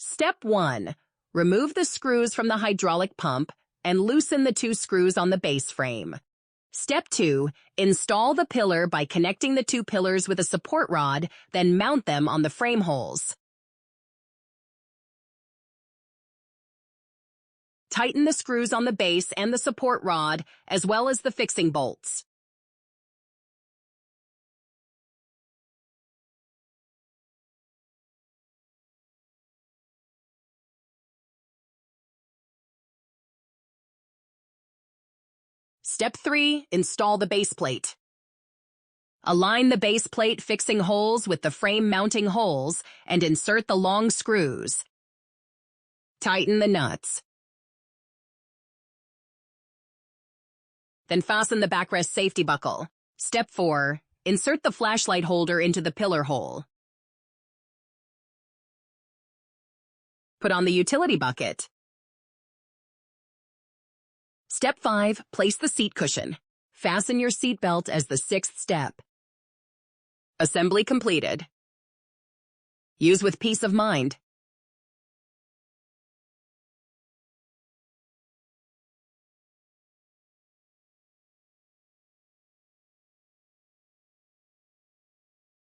Step 1. Remove the screws from the hydraulic pump and loosen the 2 screws on the base frame. Step 2. Install the pillar by connecting the 2 pillars with a support rod, then mount them on the frame holes. Tighten the screws on the base and the support rod, as well as the fixing bolts. Step 3. Install the base plate. Align the base plate fixing holes with the frame mounting holes and insert the long screws. Tighten the nuts. Then fasten the backrest safety buckle. Step 4. Insert the flashlight holder into the pillar hole. Put on the utility bucket. Step 5. Place the seat cushion. Fasten your seat belt as the 6th step. Assembly completed. Use with peace of mind.